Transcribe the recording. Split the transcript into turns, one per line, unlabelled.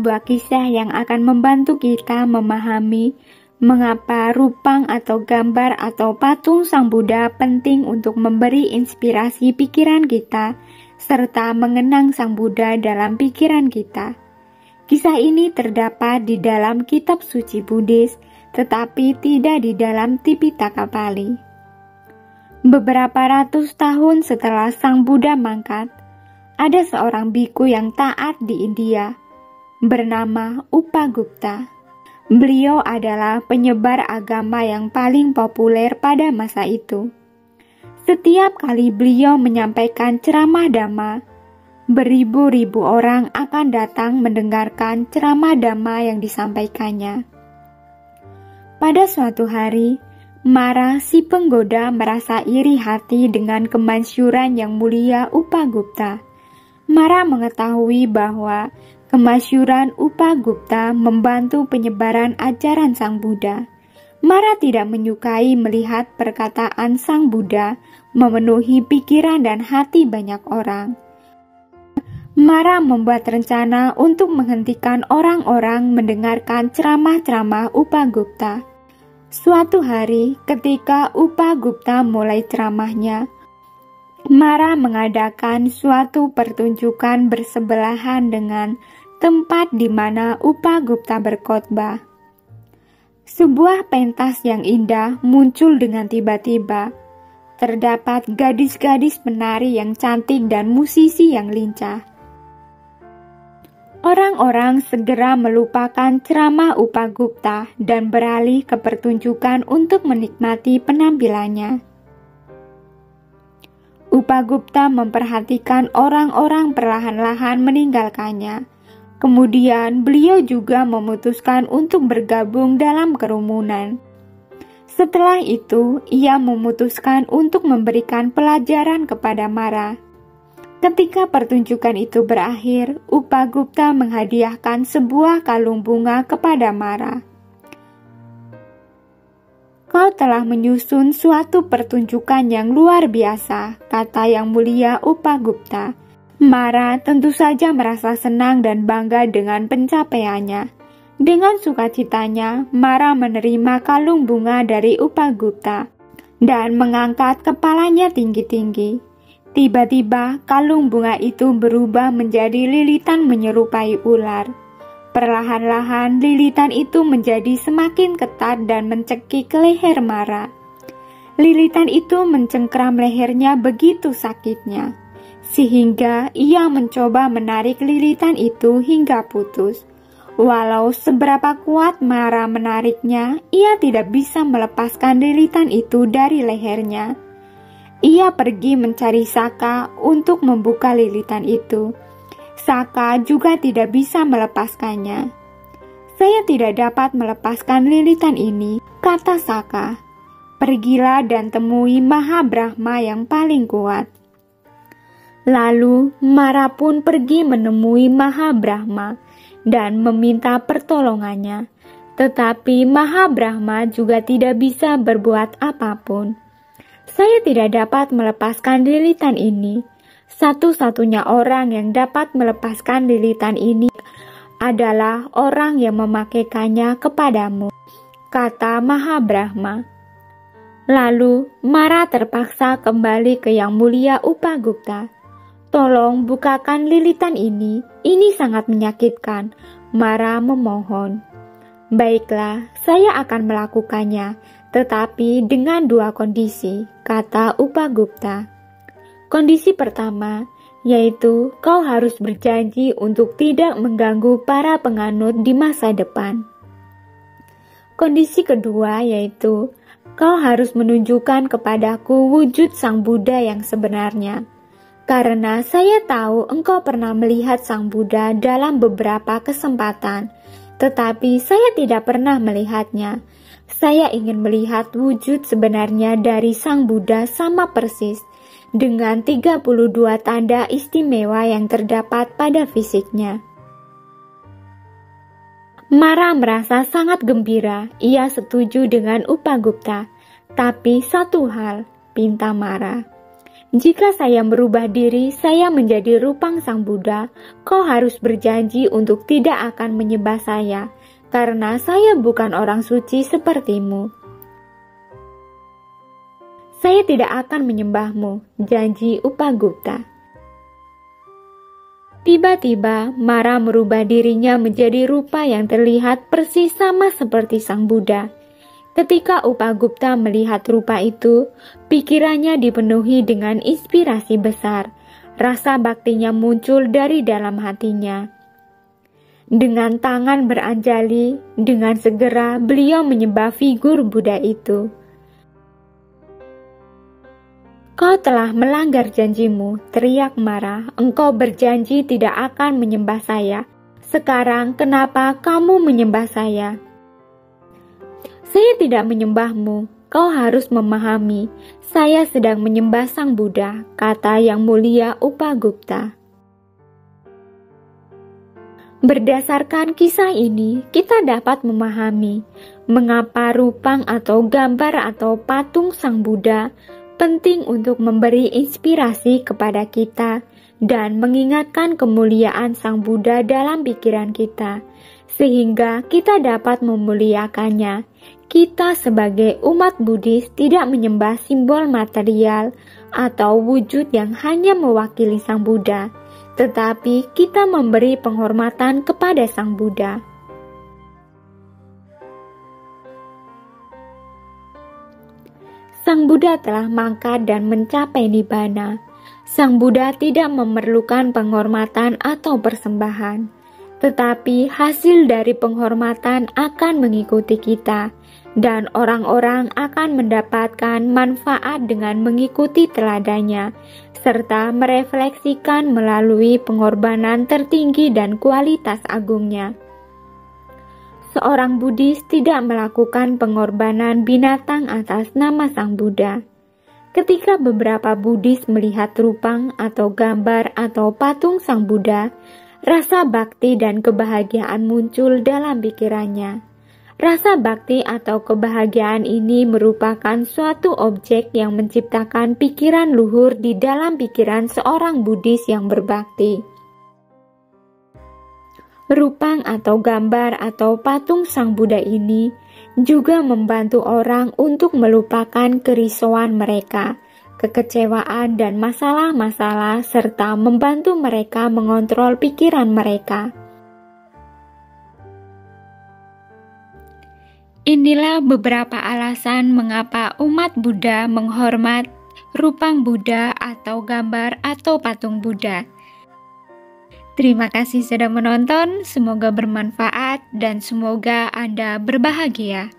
sebuah kisah yang akan membantu kita memahami mengapa rupang atau gambar atau patung Sang Buddha penting untuk memberi inspirasi pikiran kita serta mengenang Sang Buddha dalam pikiran kita. Kisah ini terdapat di dalam kitab suci Buddhis, tetapi tidak di dalam Tipitaka Pali. Beberapa ratus tahun setelah Sang Buddha mangkat, ada seorang biku yang taat di India, bernama Upagupta. Beliau adalah penyebar agama yang paling populer pada masa itu. Setiap kali beliau menyampaikan ceramah dhamma, beribu-ribu orang akan datang mendengarkan ceramah dhamma yang disampaikannya. Pada suatu hari, Mara si penggoda merasa iri hati dengan kemasyhuran yang mulia Upagupta. Mara mengetahui bahwa kemasyhuran Upagupta membantu penyebaran ajaran Sang Buddha. Mara tidak menyukai melihat perkataan Sang Buddha memenuhi pikiran dan hati banyak orang. Mara membuat rencana untuk menghentikan orang-orang mendengarkan ceramah-ceramah Upagupta. Suatu hari, ketika Upagupta mulai ceramahnya, Mara mengadakan suatu pertunjukan bersebelahan dengan tempat di mana Upagupta berkhotbah. Sebuah pentas yang indah muncul dengan tiba-tiba. Terdapat gadis-gadis penari yang cantik dan musisi yang lincah. Orang-orang segera melupakan ceramah Upagupta dan beralih ke pertunjukan untuk menikmati penampilannya. Upagupta memperhatikan orang-orang perlahan-lahan meninggalkannya. Kemudian beliau juga memutuskan untuk bergabung dalam kerumunan. Setelah itu, ia memutuskan untuk memberikan pelajaran kepada Mara. Ketika pertunjukan itu berakhir, Upagupta menghadiahkan sebuah kalung bunga kepada Mara. "Kau telah menyusun suatu pertunjukan yang luar biasa," kata Yang Mulia Upagupta. Mara tentu saja merasa senang dan bangga dengan pencapaiannya. Dengan sukacitanya, Mara menerima kalung bunga dari Upagupta dan mengangkat kepalanya tinggi-tinggi. Tiba-tiba, kalung bunga itu berubah menjadi lilitan menyerupai ular. Perlahan-lahan, lilitan itu menjadi semakin ketat dan mencekik leher Mara. Lilitan itu mencengkram lehernya begitu sakitnya, sehingga ia mencoba menarik lilitan itu hingga putus. Walau seberapa kuat Mara menariknya, ia tidak bisa melepaskan lilitan itu dari lehernya. Ia pergi mencari Saka untuk membuka lilitan itu. Saka juga tidak bisa melepaskannya. "Saya tidak dapat melepaskan lilitan ini," kata Saka. "Pergilah dan temui Mahabrahma yang paling kuat." Lalu Mara pun pergi menemui Mahabrahma dan meminta pertolongannya. Tetapi Mahabrahma juga tidak bisa berbuat apapun. "Saya tidak dapat melepaskan lilitan ini. Satu-satunya orang yang dapat melepaskan lilitan ini adalah orang yang memakaikannya kepadamu," kata Mahabrahma. Lalu Mara terpaksa kembali ke Yang Mulia Upagupta. "Tolong bukakan lilitan ini sangat menyakitkan," Mara memohon. "Baiklah, saya akan melakukannya, tetapi dengan dua kondisi," kata Upagupta. "Kondisi pertama, yaitu kau harus berjanji untuk tidak mengganggu para penganut di masa depan. Kondisi kedua yaitu kau harus menunjukkan kepadaku wujud Sang Buddha yang sebenarnya. Karena saya tahu engkau pernah melihat Sang Buddha dalam beberapa kesempatan, tetapi saya tidak pernah melihatnya. Saya ingin melihat wujud sebenarnya dari Sang Buddha sama persis, dengan 32 tanda istimewa yang terdapat pada fisiknya." Mara merasa sangat gembira. Ia setuju dengan Upagupta. Tapi satu hal, pinta Mara. Jika saya merubah diri, saya menjadi rupang Sang Buddha, kau harus berjanji untuk tidak akan menyembah saya, karena saya bukan orang suci sepertimu. Saya tidak akan menyembahmu, janji Upagupta. Tiba-tiba, Mara merubah dirinya menjadi rupa yang terlihat persis sama seperti Sang Buddha. Ketika Upagupta melihat rupa itu, pikirannya dipenuhi dengan inspirasi besar. Rasa baktinya muncul dari dalam hatinya. Dengan tangan beranjali, dengan segera beliau menyembah figur Buddha itu. Kau telah melanggar janjimu, teriak Mara. Engkau berjanji tidak akan menyembah saya. Sekarang kenapa kamu menyembah saya? Saya tidak menyembahmu. Kau harus memahami. Saya sedang menyembah Sang Buddha, kata Yang Mulia Upagupta. Berdasarkan kisah ini, kita dapat memahami mengapa rupang atau gambar atau patung Sang Buddha penting untuk memberi inspirasi kepada kita dan mengingatkan kemuliaan Sang Buddha dalam pikiran kita, sehingga kita dapat memuliakannya. Kita sebagai umat Buddhis tidak menyembah simbol material atau wujud yang hanya mewakili Sang Buddha, tetapi kita memberi penghormatan kepada Sang Buddha. Sang Buddha telah mangkat dan mencapai nibbana. Sang Buddha tidak memerlukan penghormatan atau persembahan, tetapi hasil dari penghormatan akan mengikuti kita, dan orang-orang akan mendapatkan manfaat dengan mengikuti teladannya, serta merefleksikan melalui pengorbanan tertinggi dan kualitas agungnya. Seorang Buddhis tidak melakukan pengorbanan binatang atas nama Sang Buddha. Ketika beberapa Buddhis melihat rupang atau gambar atau patung Sang Buddha, rasa bakti dan kebahagiaan muncul dalam pikirannya. Rasa bakti atau kebahagiaan ini merupakan suatu objek yang menciptakan pikiran luhur di dalam pikiran seorang Buddhis yang berbakti. Rupang atau gambar atau patung Sang Buddha ini juga membantu orang untuk melupakan kerisauan mereka, kekecewaan dan masalah-masalah, serta membantu mereka mengontrol pikiran mereka. Inilah beberapa alasan mengapa umat Buddha menghormat rupang Buddha atau gambar atau patung Buddha. Terima kasih sudah menonton, semoga bermanfaat dan semoga Anda berbahagia.